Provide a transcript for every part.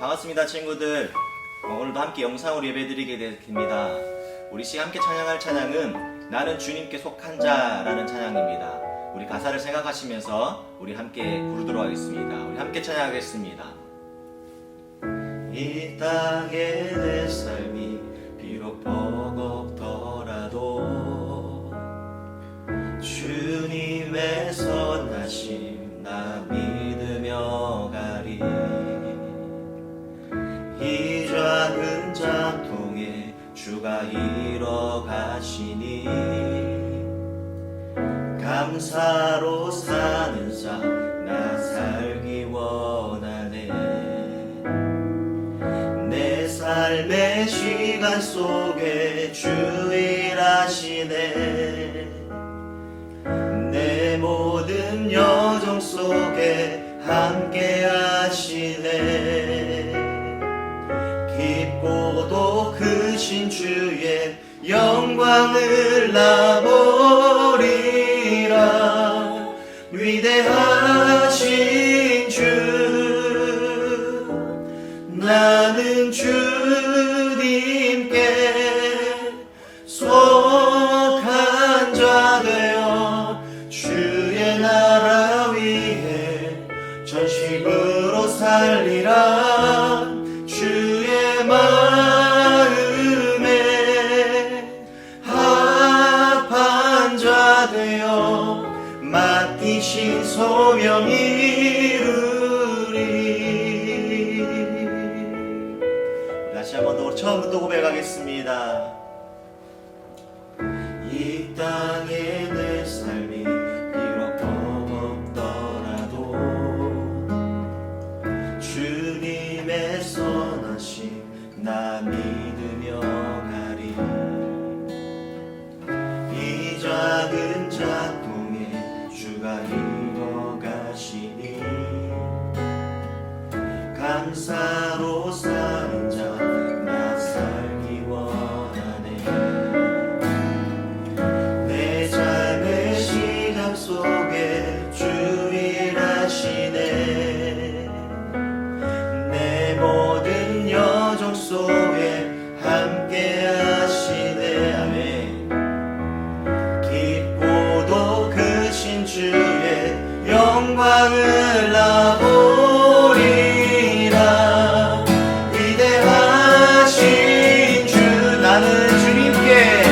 반갑습니다, 친구들. 오늘도 함께 영상으로 예배드리게 됩니다. 우리 함께 찬양할 찬양은 나는 주님께 속한 자라는 찬양입니다. 우리 가사를 생각하시면서 우리 함께 부르도록 하겠습니다. 우리 함께 찬양하겠습니다. 이 땅의 내 삶이 비록 버겁더라도 주님의 선하심 나 믿으며 가리. 이 작은 장통에 주가 이뤄가시니 감사로 사는 삶 나 살기 원하네. 내 삶의 시간 속에 주 일하시네. 내 모든 여정 속에 함께 하시네. 깊고도 크신 주의 영광을 나 보리라. 위대하신 주 나는 주님께 속한 자 되어 주의 나라 위에 전심으로 살리라. 주의 마음에 합한 자 되어 맡기신 소명 이루리. 다시 한 번 더 처음부터 고백하겠습니다. 이 땅에 내 삶이 비록 버겁더라도 주님의 선하심 나 믿으며 가리. 이 작은 작동에 주가 이뤄가시니 감사로 사는 자 나 살기 원하네. 내 삶의 시간 속에 주 일하시네. 내 모든 여정 속에 함께 하시네. 아멘. 깊고도 크신 주의 영광을 나 보리라. 위대하신 주 나는 주님께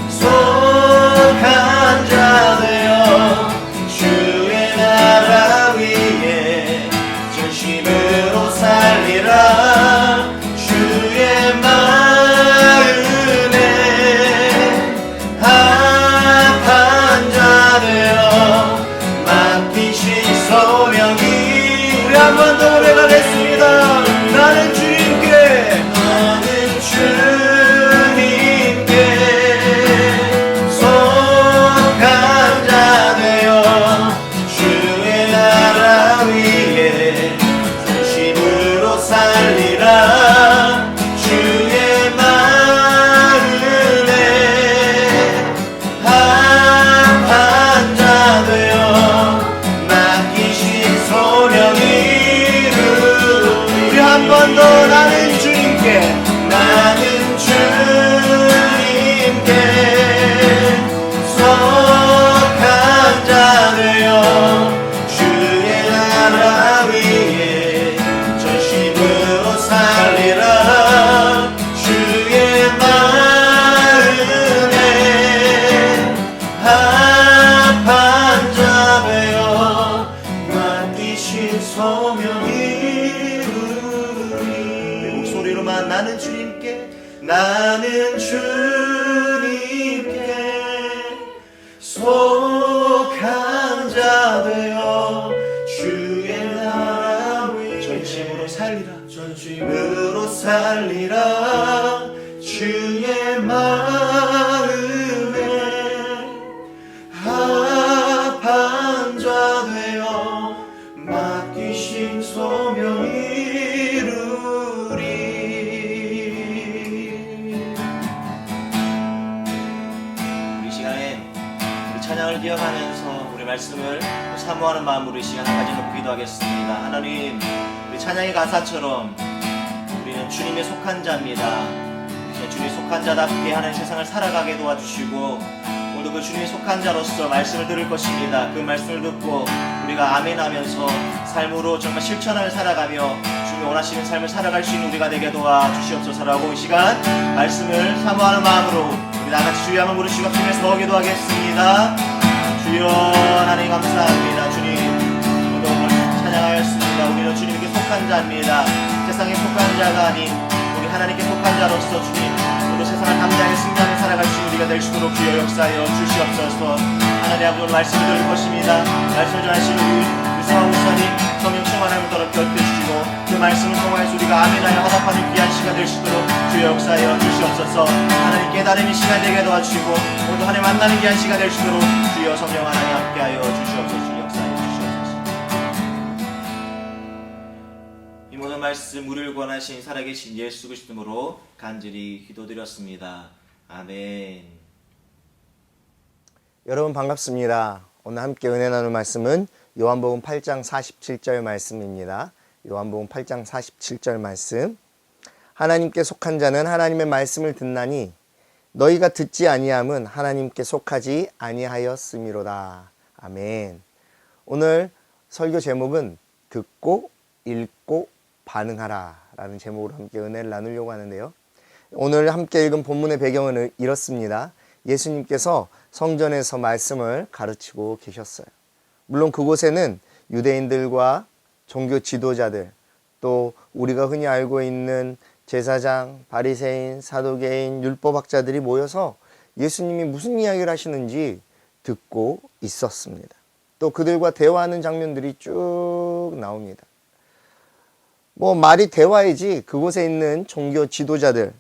속한 자 되어 주의 나라 위에 전심으로 살리라. 주의 마음에 합한 자 되어 맡기신 소명이. 우리 한 번 더 고백하겠습니다. 나는 주님께 속한 자 되어 주의 나라 위에 전심으로 살리라. 주의 마음에 합한 자 되어 맡기신 소명 이루. 우리 한 번 더 나는 주님께 속한 자 되어 주의 나라 위에 전심으로 살리라. 주의 마음에 합한 자 되어 맡기신 소명 이루리. 내 목소리로만 나는 주님께 속한 자 되어 주의 나라 위에 전심으로 살리라. 주의 마음에 합한 자 되어 맡기신 소명 이루리. 이 시간에 찬양을 기억하면서 우리 말씀을 사모하는 마음으로 이 시간 한 가지 놓고 기도하겠습니다. 하나님, 우리 찬양의 가사처럼 우리는 주님의 속한 자입니다. 주님의 속한 자답게 하나님 세상을 살아가게 도와주시고, 오늘도 그 주님의 속한 자로서 말씀을 들을 것입니다. 그 말씀을 듣고 우리가 아멘하면서 삶으로 정말 실천하며 살아가며 주님이 원하시는 삶을 살아갈 수 있는 우리가 되게 도와주시옵소서라고, 이 시간 말씀을 사모하는 마음으로 우리 다같이 주여 한번 부르시고 주님의 서 기도하겠습니다. 주여 하나님 감사합니다. 주님, 오늘 찬양하였습니다. 우리는 주님께 속한 자입니다. 세상에 속한 자가 아닌 우리 하나님께 속한 자로서 주님, 오늘 세상을 담대하게 승리하며 살아갈 수 있는 우리가 될 수 있도록 주여 역사하여 주시옵소서. 하나님 아버지, 오늘 말씀을 들을 것입니다. 말씀을 전하시는 유성화 목사님 성령 충만함을 더럽게 얹혀주시고 그 말씀을 통하여서 우리가 아멘하여 화답하는 귀한 시간 될 수 있도록 주여 역사하여 주시옵소서. 하나님 깨달음이 시간 되게 도와주시고 오늘도 하나님 만나는 귀한 시간 될 수 있도록 주여 성령 하나님 함께하여 주시옵소서. 역사하여 주시옵소서. 이 모든 말씀 우리를 권하신 살아계신 예수 그리스도로 간절히 기도드렸습니다. 아멘. 여러분 반갑습니다. 오늘 함께 은혜 나눌 말씀은 요한복음 8장 47절 말씀입니다. 요한복음 8장 47절 말씀. 하나님께 속한 자는 하나님의 말씀을 듣나니 너희가 듣지 아니함은 하나님께 속하지 아니하였음이로다. 아멘. 오늘 설교 제목은 듣고 읽고 반응하라 라는 제목으로 함께 은혜를 나누려고 하는데요. 오늘 함께 읽은 본문의 배경은 이렇습니다. 예수님께서 성전에서 말씀을 가르치고 계셨어요. 물론 그곳에는 유대인들과 종교 지도자들, 또 우리가 흔히 알고 있는 제사장, 바리새인, 사두개인, 율법학자들이 모여서 예수님이 무슨 이야기를 하시는지 듣고 있었습니다. 또 그들과 대화하는 장면들이 쭉 나옵니다. 말이 대화이지 그곳에 있는 종교 지도자들,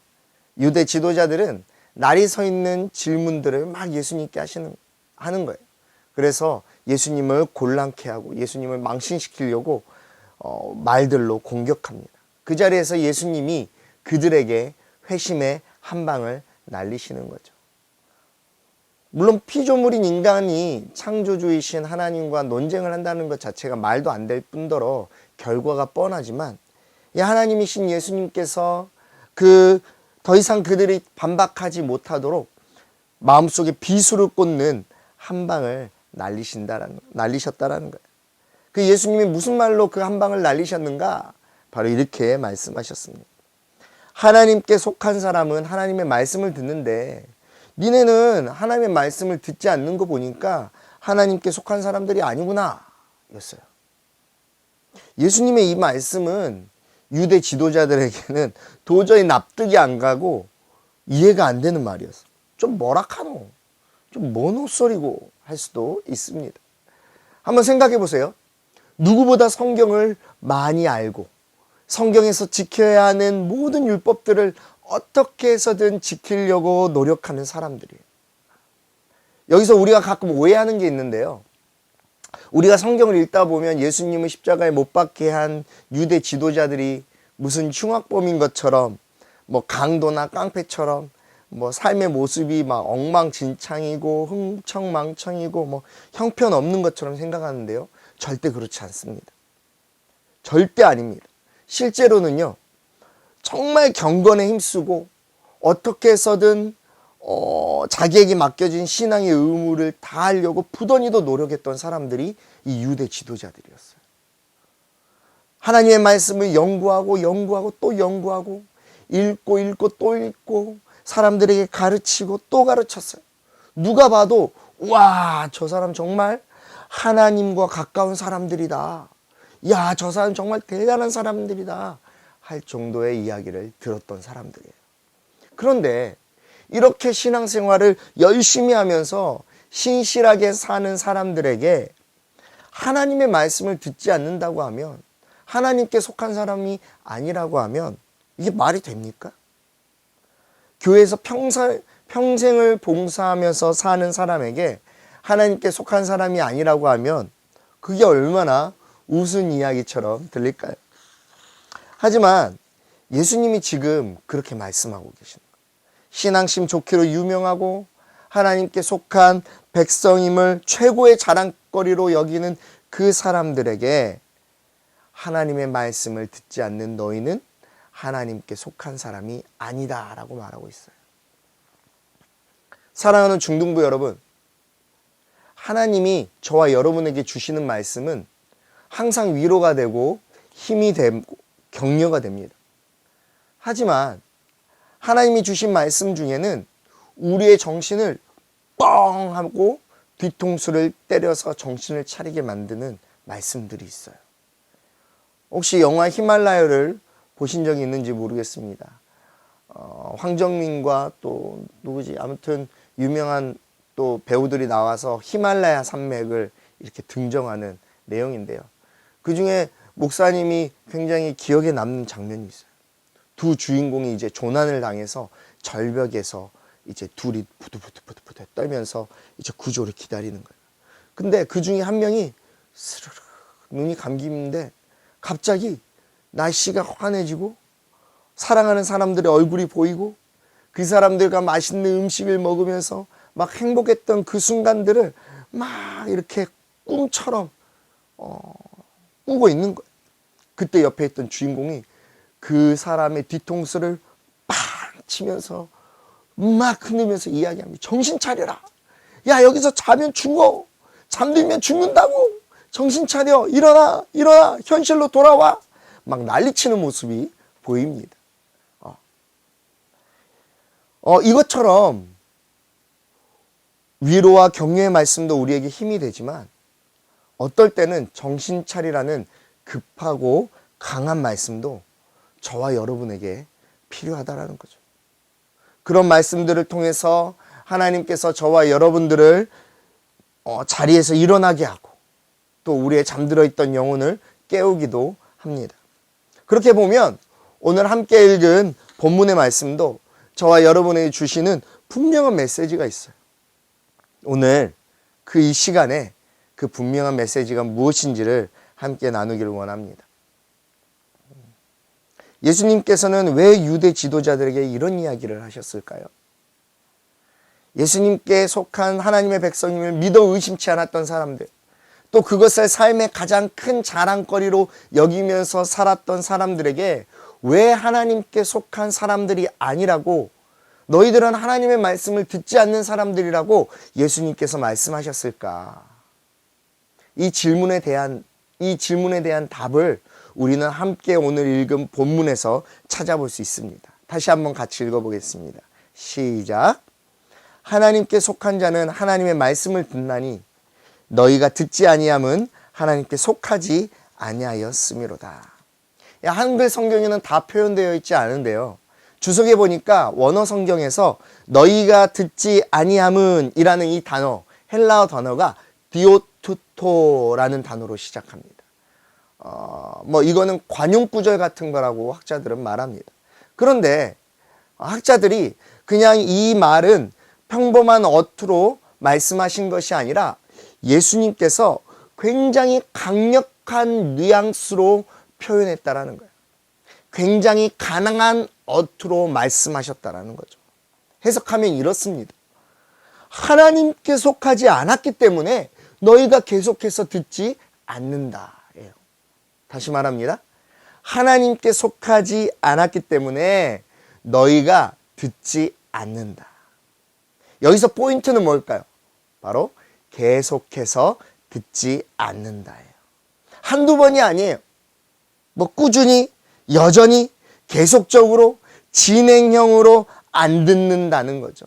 유대 지도자들은 날이 서 있는 질문들을 막 예수님께 하는 거예요. 그래서 예수님을 곤란케 하고 예수님을 망신시키려고 말들로 공격합니다. 그 자리에서 예수님이 그들에게 회심의 한 방을 날리시는 거죠. 물론 피조물인 인간이 창조주이신 하나님과 논쟁을 한다는 것 자체가 말도 안 될 뿐더러 결과가 뻔하지만, 이 하나님이신 예수님께서 더 이상 그들이 반박하지 못하도록 마음속에 비수를 꽂는 한 방을 날리셨다라는 거예요. 그 예수님이 무슨 말로 그 한 방을 날리셨는가? 바로 이렇게 말씀하셨습니다. 하나님께 속한 사람은 하나님의 말씀을 듣는데 니네는 하나님의 말씀을 듣지 않는 거 보니까 하나님께 속한 사람들이 아니구나 였어요. 예수님의 이 말씀은 유대 지도자들에게는 도저히 납득이 안 가고 이해가 안 되는 말이었어. 좀 뭐라카노, 좀 뭔 헛소리고 할 수도 있습니다. 한번 생각해 보세요. 누구보다 성경을 많이 알고 성경에서 지켜야 하는 모든 율법들을 어떻게 해서든 지키려고 노력하는 사람들이에요. 여기서 우리가 가끔 오해하는 게 있는데요. 우리가 성경을 읽다 보면 예수님을 십자가에 못 박게 한 유대 지도자들이 무슨 흉악범인 것처럼, 강도나 깡패처럼 삶의 모습이 막 엉망진창이고 흥청망청이고 형편없는 것처럼 생각하는데요. 절대 그렇지 않습니다. 절대 아닙니다. 실제로는요, 정말 경건에 힘쓰고 어떻게 해서든 자기에게 맡겨진 신앙의 의무를 다하려고 부단히도 노력했던 사람들이 이 유대 지도자들이었어요. 하나님의 말씀을 연구하고 또 연구하고 읽고 또 읽고 사람들에게 가르치고 또 가르쳤어요. 누가 봐도 와, 저 사람 정말 하나님과 가까운 사람들이다. 야, 저 사람 정말 대단한 사람들이다 할 정도의 이야기를 들었던 사람들이에요. 그런데 이렇게 신앙생활을 열심히 하면서 신실하게 사는 사람들에게 하나님의 말씀을 듣지 않는다고 하면, 하나님께 속한 사람이 아니라고 하면 이게 말이 됩니까? 교회에서 평생을 봉사하면서 사는 사람에게 하나님께 속한 사람이 아니라고 하면 그게 얼마나 우스운 이야기처럼 들릴까요? 하지만 예수님이 지금 그렇게 말씀하고 계십니다. 신앙심 좋기로 유명하고 하나님께 속한 백성임을 최고의 자랑거리로 여기는 그 사람들에게 하나님의 말씀을 듣지 않는 너희는 하나님께 속한 사람이 아니다 라고 말하고 있어요. 사랑하는 중등부 여러분, 하나님이 저와 여러분에게 주시는 말씀은 항상 위로가 되고 힘이 되고 격려가 됩니다. 하지만 하나님이 주신 말씀 중에는 우리의 정신을 뻥 하고 뒤통수를 때려서 정신을 차리게 만드는 말씀들이 있어요. 혹시 영화 히말라야를 보신 적이 있는지 모르겠습니다. 황정민과 또 누구지? 아무튼 유명한 또 배우들이 나와서 히말라야 산맥을 이렇게 등정하는 내용인데요. 그 중에 목사님이 굉장히 기억에 남는 장면이 있어요. 두 주인공이 이제 조난을 당해서 절벽에서 이제 둘이 부들부들 떨면서 이제 구조를 기다리는 거예요. 근데 그 중에 한 명이 스르르 눈이 감기는데 갑자기 날씨가 환해지고 사랑하는 사람들의 얼굴이 보이고 그 사람들과 맛있는 음식을 먹으면서 막 행복했던 그 순간들을 막 이렇게 꿈처럼 꾸고 있는 거예요. 그때 옆에 있던 주인공이 그 사람의 뒤통수를 팍 치면서 막 흔들면서 이야기합니다. 정신 차려라. 야, 여기서 자면 죽어. 잠들면 죽는다고. 정신 차려. 일어나. 일어나. 현실로 돌아와. 막 난리치는 모습이 보입니다. 이것처럼 위로와 격려의 말씀도 우리에게 힘이 되지만 어떨 때는 정신 차리라는 급하고 강한 말씀도 저와 여러분에게 필요하다라는 거죠. 그런 말씀들을 통해서 하나님께서 저와 여러분들을 자리에서 일어나게 하고 또 우리의 잠들어 있던 영혼을 깨우기도 합니다. 그렇게 보면 오늘 함께 읽은 본문의 말씀도 저와 여러분에게 주시는 분명한 메시지가 있어요. 오늘 그 이 시간에 그 분명한 메시지가 무엇인지를 함께 나누기를 원합니다. 예수님께서는 왜 유대 지도자들에게 이런 이야기를 하셨을까요? 예수님께 속한 하나님의 백성임을 믿어 의심치 않았던 사람들, 또 그것을 삶의 가장 큰 자랑거리로 여기면서 살았던 사람들에게 왜 하나님께 속한 사람들이 아니라고, 너희들은 하나님의 말씀을 듣지 않는 사람들이라고 예수님께서 말씀하셨을까? 이 질문에 대한 답을 우리는 함께 오늘 읽은 본문에서 찾아볼 수 있습니다. 다시 한번 같이 읽어보겠습니다. 시작. 하나님께 속한 자는 하나님의 말씀을 듣나니 너희가 듣지 아니함은 하나님께 속하지 아니하였음이로다. 한글 성경에는 다 표현되어 있지 않은데요. 주석에 보니까 원어 성경에서 너희가 듣지 아니함은 이라는 이 단어, 헬라어 단어가 디오투토라는 단어로 시작합니다. 이거는 관용 구절 같은 거라고 학자들은 말합니다. 그런데 학자들이 그냥 이 말은 평범한 어투로 말씀하신 것이 아니라 예수님께서 굉장히 강력한 뉘앙스로 표현했다라는 거예요. 굉장히 가능한 어투로 말씀하셨다라는 거죠. 해석하면 이렇습니다. 하나님께 속하지 않았기 때문에 너희가 계속해서 듣지 않는다. 다시 말합니다. 하나님께 속하지 않았기 때문에 너희가 듣지 않는다. 여기서 포인트는 뭘까요? 바로 계속해서 듣지 않는다예요. 한두 번이 아니에요. 꾸준히, 여전히, 계속적으로, 진행형으로 안 듣는다는 거죠.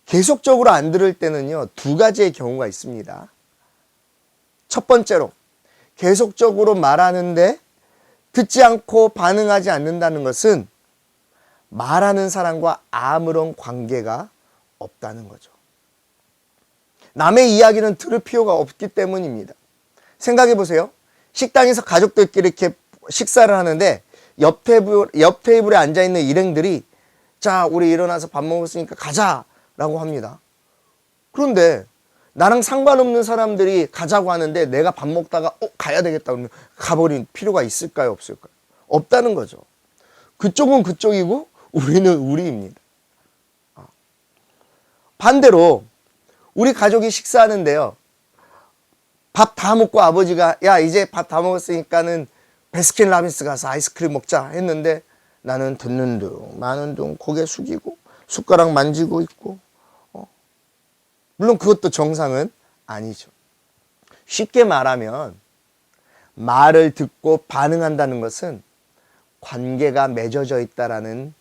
계속적으로 안 들을 때는요, 두 가지의 경우가 있습니다. 첫 번째로, 계속적으로 말하는데 듣지 않고 반응하지 않는다는 것은 말하는 사람과 아무런 관계가 없다는 거죠. 남의 이야기는 들을 필요가 없기 때문입니다. 생각해 보세요. 식당에서 가족들끼리 이렇게 식사를 하는데 옆 테이블에 앉아있는 일행들이 자, 우리 일어나서 밥 먹었으니까 가자라고 합니다. 그런데 나랑 상관없는 사람들이 가자고 하는데 내가 밥 먹다가 가야 되겠다 그러면 가버린 필요가 있을까요? 없을까요? 없다는 거죠. 그쪽은 그쪽이고 우리는 우리입니다. 반대로 우리 가족이 식사하는데요. 밥 다 먹고 아버지가 야 이제 밥 다 먹었으니까는 베스킨라빈스 가서 아이스크림 먹자 했는데 나는 듣는 둥 마는 둥 고개 숙이고 숟가락 만지고 있고 물론 그것도 정상은 아니죠. 쉽게 말하면 말을 듣고 반응한다는 것은 관계가 맺어져 있다라는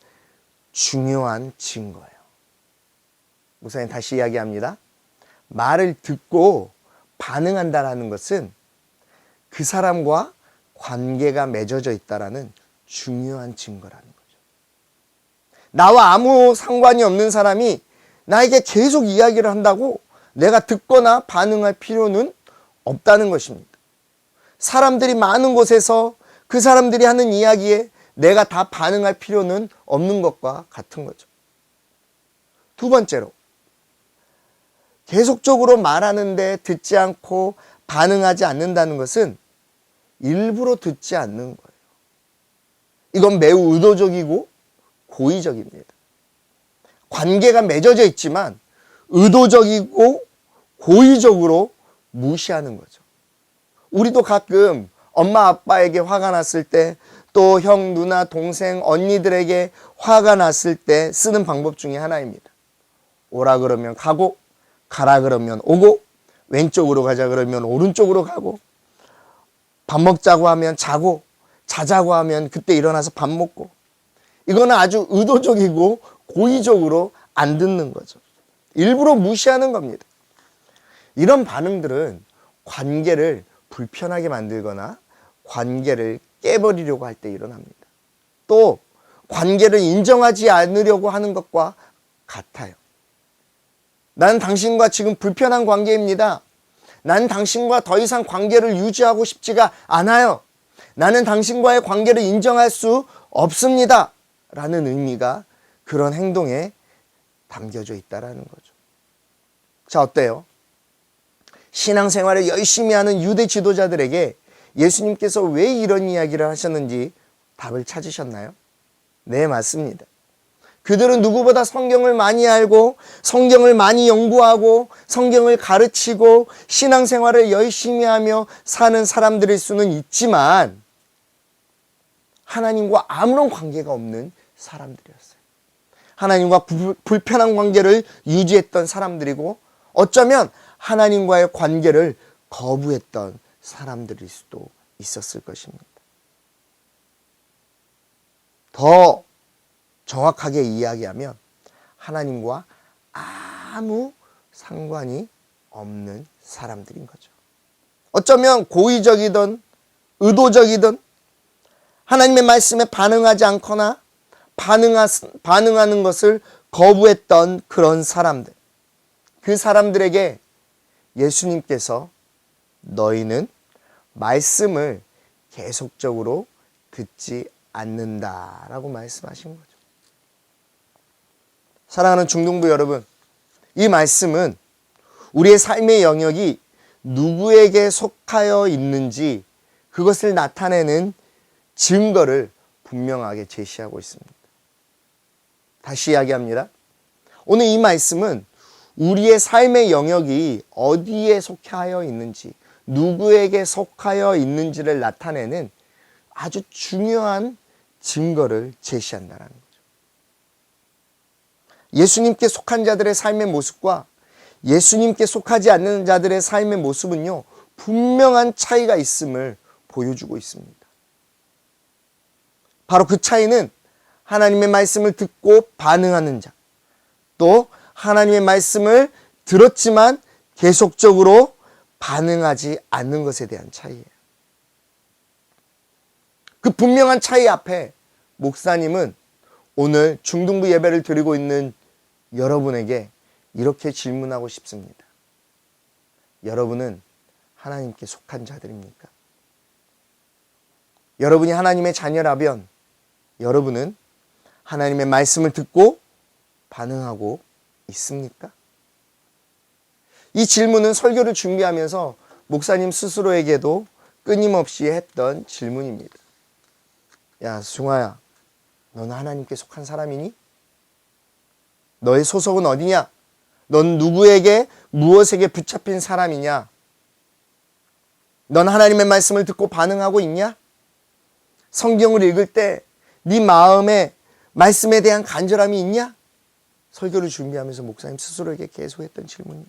중요한 증거예요. 목사님 다시 이야기합니다. 말을 듣고 반응한다라는 것은 그 사람과 관계가 맺어져 있다라는 중요한 증거라는 거죠. 나와 아무 상관이 없는 사람이 나에게 계속 이야기를 한다고 내가 듣거나 반응할 필요는 없다는 것입니다. 사람들이 많은 곳에서 그 사람들이 하는 이야기에 내가 다 반응할 필요는 없는 것과 같은 거죠. 두 번째로, 계속적으로 말하는데 듣지 않고 반응하지 않는다는 것은 일부러 듣지 않는 거예요. 이건 매우 의도적이고 고의적입니다. 관계가 맺어져 있지만 의도적이고 고의적으로 무시하는 거죠. 우리도 가끔 엄마 아빠에게 화가 났을 때, 또 형, 누나, 동생, 언니들에게 화가 났을 때 쓰는 방법 중에 하나입니다. 오라 그러면 가고, 가라 그러면 오고, 왼쪽으로 가자 그러면 오른쪽으로 가고, 밥 먹자고 하면 자고, 자자고 하면 그때 일어나서 밥 먹고. 이거는 아주 의도적이고 고의적으로 안 듣는 거죠. 일부러 무시하는 겁니다. 이런 반응들은 관계를 불편하게 만들거나 관계를 깨버리려고 할 때 일어납니다. 또 관계를 인정하지 않으려고 하는 것과 같아요. 나는 당신과 지금 불편한 관계입니다. 나는 당신과 더 이상 관계를 유지하고 싶지가 않아요. 나는 당신과의 관계를 인정할 수 없습니다. 라는 의미가 그런 행동에 담겨져 있다는 거죠. 자, 어때요? 신앙생활을 열심히 하는 유대 지도자들에게 예수님께서 왜 이런 이야기를 하셨는지 답을 찾으셨나요? 네, 맞습니다. 그들은 누구보다 성경을 많이 알고 성경을 많이 연구하고 성경을 가르치고 신앙생활을 열심히 하며 사는 사람들일 수는 있지만 하나님과 아무런 관계가 없는 사람들이었어요. 하나님과 불편한 관계를 유지했던 사람들이고 어쩌면 하나님과의 관계를 거부했던 사람들일 수도 있었을 것입니다. 더 정확하게 이야기하면 하나님과 아무 상관이 없는 사람들인 거죠. 어쩌면 고의적이든 의도적이든 하나님의 말씀에 반응하지 않거나 반응하는 것을 거부했던 그런 사람들. 그 사람들에게 예수님께서 너희는 말씀을 계속적으로 듣지 않는다라고 말씀하신 거죠. 사랑하는 중등부 여러분, 이 말씀은 우리의 삶의 영역이 누구에게 속하여 있는지 그것을 나타내는 증거를 분명하게 제시하고 있습니다. 다시 이야기합니다. 오늘 이 말씀은 우리의 삶의 영역이 어디에 속하여 있는지, 누구에게 속하여 있는지를 나타내는 아주 중요한 증거를 제시한다는 거죠. 예수님께 속한 자들의 삶의 모습과 예수님께 속하지 않는 자들의 삶의 모습은요, 분명한 차이가 있음을 보여주고 있습니다. 바로 그 차이는 하나님의 말씀을 듣고 반응하는 자, 또 하나님의 말씀을 들었지만 계속적으로 반응하지 않는 것에 대한 차이예요. 그 분명한 차이 앞에 목사님은 오늘 중등부 예배를 드리고 있는 여러분에게 이렇게 질문하고 싶습니다. 여러분은 하나님께 속한 자들입니까? 여러분이 하나님의 자녀라면 여러분은 하나님의 말씀을 듣고 반응하고 있습니까? 이 질문은 설교를 준비하면서 목사님 스스로에게도 끊임없이 했던 질문입니다. 야, 승화야, 너는 하나님께 속한 사람이니? 너의 소속은 어디냐? 넌 누구에게 무엇에게 붙잡힌 사람이냐? 넌 하나님의 말씀을 듣고 반응하고 있냐? 성경을 읽을 때 네 마음에 말씀에 대한 간절함이 있냐? 설교를 준비하면서 목사님 스스로에게 계속 했던 질문이에요.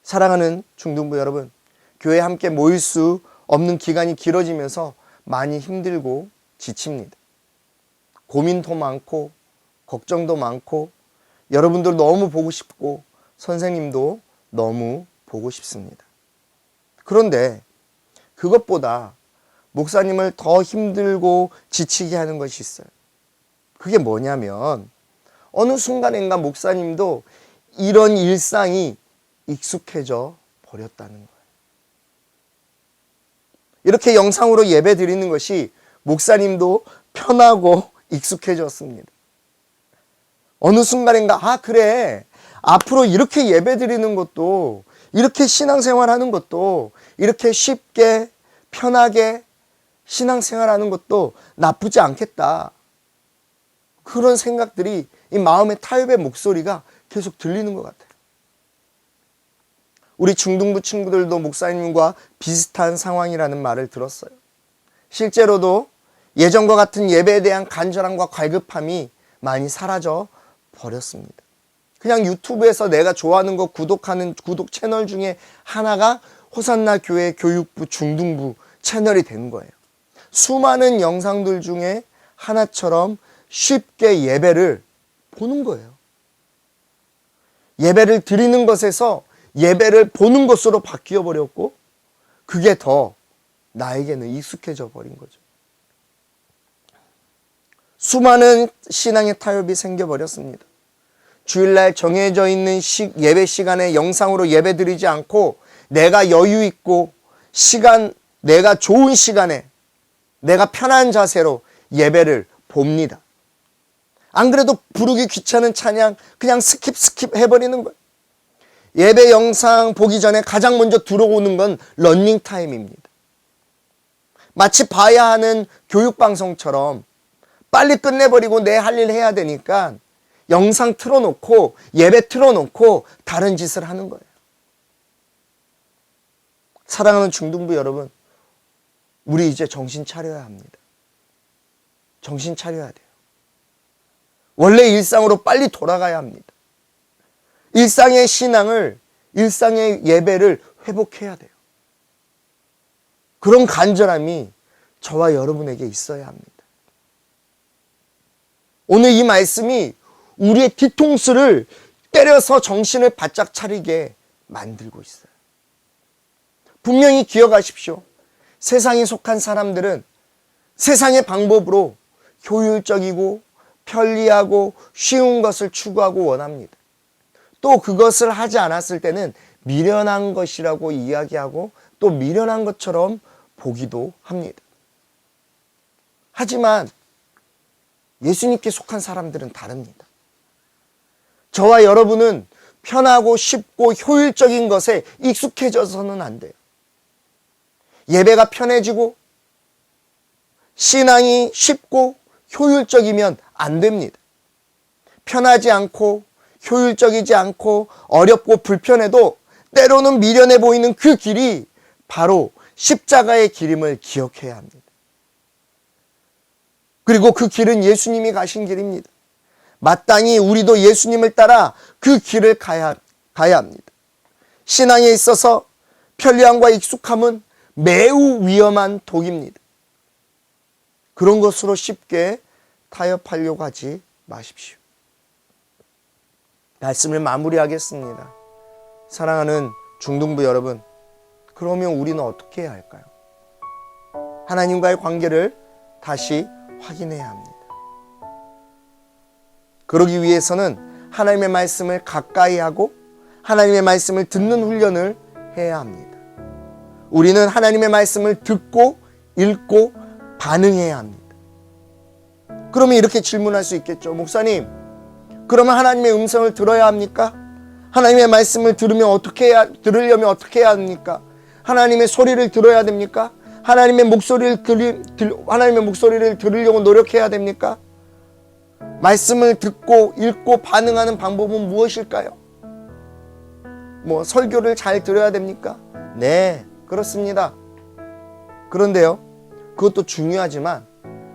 사랑하는 중등부 여러분, 교회에 함께 모일 수 없는 기간이 길어지면서 많이 힘들고 지칩니다. 고민도 많고 걱정도 많고 여러분들 너무 보고 싶고 선생님도 너무 보고 싶습니다. 그런데 그것보다 목사님을 더 힘들고 지치게 하는 것이 있어요. 그게 뭐냐면 어느 순간인가 목사님도 이런 일상이 익숙해져 버렸다는 거예요. 이렇게 영상으로 예배 드리는 것이 목사님도 편하고 익숙해졌습니다. 어느 순간인가 그래, 앞으로 이렇게 예배 드리는 것도, 이렇게 신앙생활하는 것도, 이렇게 쉽게 편하게 신앙생활하는 것도 나쁘지 않겠다. 그런 생각들이 이 마음의 타협의 목소리가 계속 들리는 것 같아요. 우리 중등부 친구들도 목사님과 비슷한 상황이라는 말을 들었어요. 실제로도 예전과 같은 예배에 대한 간절함과 갈급함이 많이 사라져 버렸습니다. 그냥 유튜브에서 내가 좋아하는 거 구독하는 구독 채널 중에 하나가 호산나 교회 교육부 중등부 채널이 된 거예요. 수많은 영상들 중에 하나처럼 쉽게 예배를 보는 거예요. 예배를 드리는 것에서 예배를 보는 것으로 바뀌어 버렸고, 그게 더 나에게는 익숙해져 버린 거죠. 수많은 신앙의 타협이 생겨버렸습니다. 주일날 정해져 있는 예배 시간에 영상으로 예배 드리지 않고 내가 여유 있고 내가 좋은 시간에 내가 편한 자세로 예배를 봅니다. 안 그래도 부르기 귀찮은 찬양 그냥 스킵 해버리는 거예요. 예배 영상 보기 전에 가장 먼저 들어오는 건 러닝 타임입니다. 마치 봐야 하는 교육방송처럼 빨리 끝내버리고 내 할 일 해야 되니까 영상 틀어놓고 예배 틀어놓고 다른 짓을 하는 거예요. 사랑하는 중등부 여러분, 우리 이제 정신 차려야 합니다. 정신 차려야 돼요. 원래 일상으로 빨리 돌아가야 합니다. 일상의 신앙을, 일상의 예배를 회복해야 돼요. 그런 간절함이 저와 여러분에게 있어야 합니다. 오늘 이 말씀이 우리의 뒤통수를 때려서 정신을 바짝 차리게 만들고 있어요. 분명히 기억하십시오. 세상에 속한 사람들은 세상의 방법으로 효율적이고 편리하고 쉬운 것을 추구하고 원합니다. 또 그것을 하지 않았을 때는 미련한 것이라고 이야기하고 또 미련한 것처럼 보기도 합니다. 하지만 예수님께 속한 사람들은 다릅니다. 저와 여러분은 편하고 쉽고 효율적인 것에 익숙해져서는 안 돼요. 예배가 편해지고 신앙이 쉽고 효율적이면 안 됩니다. 편하지 않고 효율적이지 않고 어렵고 불편해도 때로는 미련해 보이는 그 길이 바로 십자가의 길임을 기억해야 합니다. 그리고 그 길은 예수님이 가신 길입니다. 마땅히 우리도 예수님을 따라 그 길을 가야 합니다. 신앙에 있어서 편리함과 익숙함은 매우 위험한 독입니다. 그런 것으로 쉽게 타협하려고 하지 마십시오. 말씀을 마무리하겠습니다. 사랑하는 중등부 여러분, 그러면 우리는 어떻게 해야 할까요? 하나님과의 관계를 다시 확인해야 합니다. 그러기 위해서는 하나님의 말씀을 가까이 하고 하나님의 말씀을 듣는 훈련을 해야 합니다. 우리는 하나님의 말씀을 듣고 읽고 반응해야 합니다. 그러면 이렇게 질문할 수 있겠죠. 목사님, 그러면 하나님의 음성을 들어야 합니까? 하나님의 말씀을 들으려면 어떻게 해야 합니까? 하나님의 소리를 들어야 됩니까? 하나님의 목소리를 들으려고 노력해야 됩니까? 말씀을 듣고 읽고 반응하는 방법은 무엇일까요? 설교를 잘 들어야 됩니까? 네, 그렇습니다. 그런데요, 그것도 중요하지만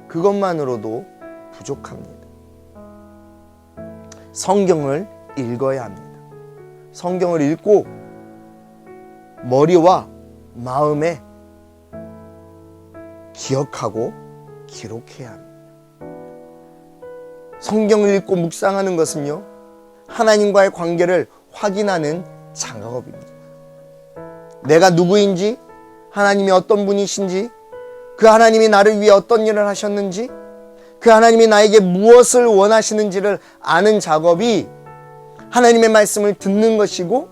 그것만으로도 부족합니다. 성경을 읽어야 합니다. 성경을 읽고 머리와 마음에 기억하고 기록해야 합니다. 성경을 읽고 묵상하는 것은요, 하나님과의 관계를 확인하는 작업입니다. 내가 누구인지, 하나님이 어떤 분이신지, 그 하나님이 나를 위해 어떤 일을 하셨는지, 그 하나님이 나에게 무엇을 원하시는지를 아는 작업이 하나님의 말씀을 듣는 것이고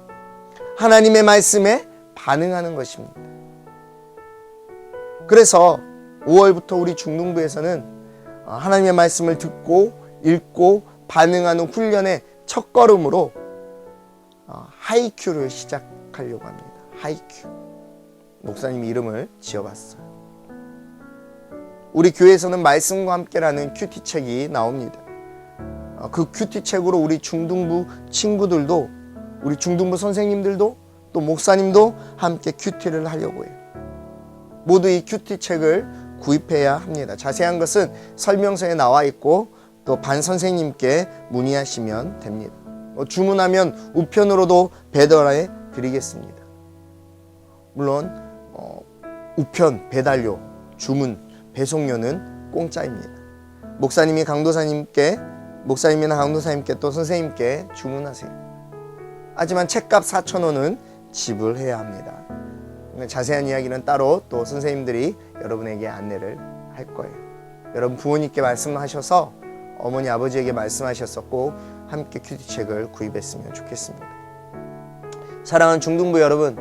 하나님의 말씀에 반응하는 것입니다. 그래서 5월부터 우리 중등부에서는 하나님의 말씀을 듣고 읽고 반응하는 훈련의 첫걸음으로 하이큐를 시작하려고 합니다. 하이큐. 목사님이 이름을 지어봤어요. 우리 교회에서는 말씀과 함께라는 큐티책이 나옵니다. 그 큐티책으로 우리 중등부 친구들도, 우리 중등부 선생님들도, 또 목사님도 함께 큐티를 하려고 해요. 모두 이 큐티책을 구입해야 합니다. 자세한 것은 설명서에 나와 있고 또 반 선생님께 문의하시면 됩니다. 주문하면 우편으로도 배달해 드리겠습니다. 물론 우편, 배달료, 주문, 배송료는 공짜입니다. 목사님이나 강도사님께 또 선생님께 주문하세요. 하지만 책값 4,000원은 지불해야 합니다. 자세한 이야기는 따로 또 선생님들이 여러분에게 안내를 할 거예요. 여러분 부모님께 말씀하셔서 어머니 아버지에게 말씀하셨었고 함께 큐티책을 구입했으면 좋겠습니다. 사랑하는 중등부 여러분,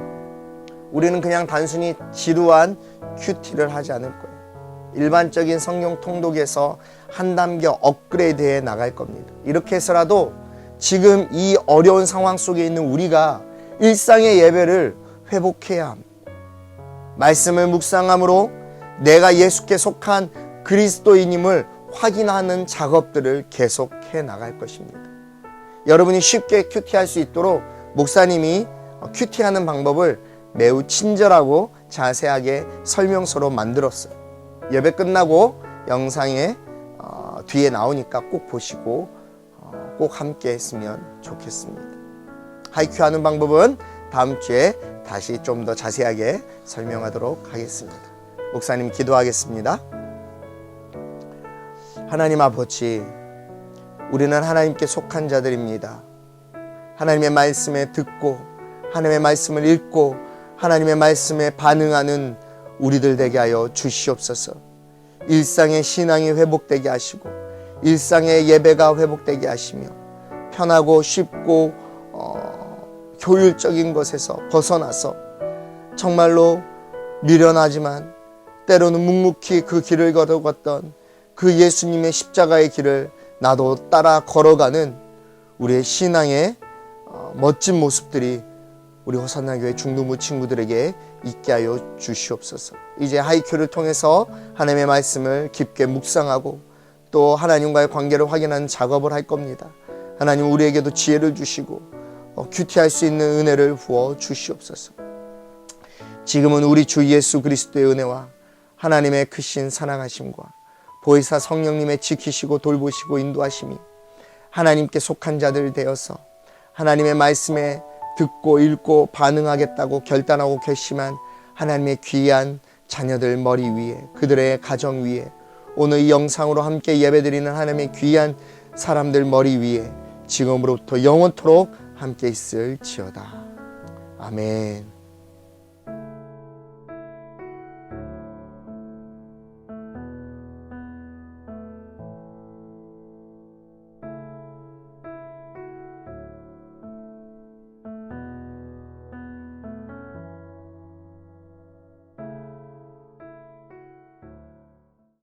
우리는 그냥 단순히 지루한 큐티를 하지 않을 거예요. 일반적인 성경 통독에서 한 단계 업그레이드해 나갈 겁니다. 이렇게 해서라도 지금 이 어려운 상황 속에 있는 우리가 일상의 예배를 회복해야 합니다. 말씀을 묵상함으로 내가 예수께 속한 그리스도인임을 확인하는 작업들을 계속해 나갈 것입니다. 여러분이 쉽게 큐티할 수 있도록 목사님이 큐티하는 방법을 매우 친절하고 자세하게 설명서로 만들었어요. 예배 끝나고 영상에 뒤에 나오니까 꼭 보시고 꼭 함께 했으면 좋겠습니다. 하이큐 하는 방법은 다음 주에 다시 좀 더 자세하게 설명하도록 하겠습니다. 목사님 기도하겠습니다. 하나님 아버지, 우리는 하나님께 속한 자들입니다. 하나님의 말씀에 듣고 하나님의 말씀을 읽고 하나님의 말씀에 반응하는 우리들 되게 하여 주시옵소서. 일상의 신앙이 회복되게 하시고 일상의 예배가 회복되게 하시며 편하고 쉽고 효율적인 것에서 벗어나서 정말로 미련하지만 때로는 묵묵히 그 길을 걸어갔던 그 예수님의 십자가의 길을 나도 따라 걸어가는 우리의 신앙의 멋진 모습들이 우리 호산나교회 중등부 친구들에게 있게 하여 주시옵소서. 이제 하이큐를 통해서 하나님의 말씀을 깊게 묵상하고 또 하나님과의 관계를 확인하는 작업을 할 겁니다. 하나님 우리에게도 지혜를 주시고 큐티할 수 있는 은혜를 부어 주시옵소서. 지금은 우리 주 예수 그리스도의 은혜와 하나님의 크신 사랑하심과 보혜사 성령님의 지키시고 돌보시고 인도하심이 하나님께 속한 자들 되어서 하나님의 말씀에 듣고 읽고 반응하겠다고 결단하고 결심한 하나님의 귀한 자녀들 머리 위에, 그들의 가정 위에, 오늘 이 영상으로 함께 예배드리는 하나님의 귀한 사람들 머리 위에 지금으로부터 영원토록 함께 있을지어다. 아멘.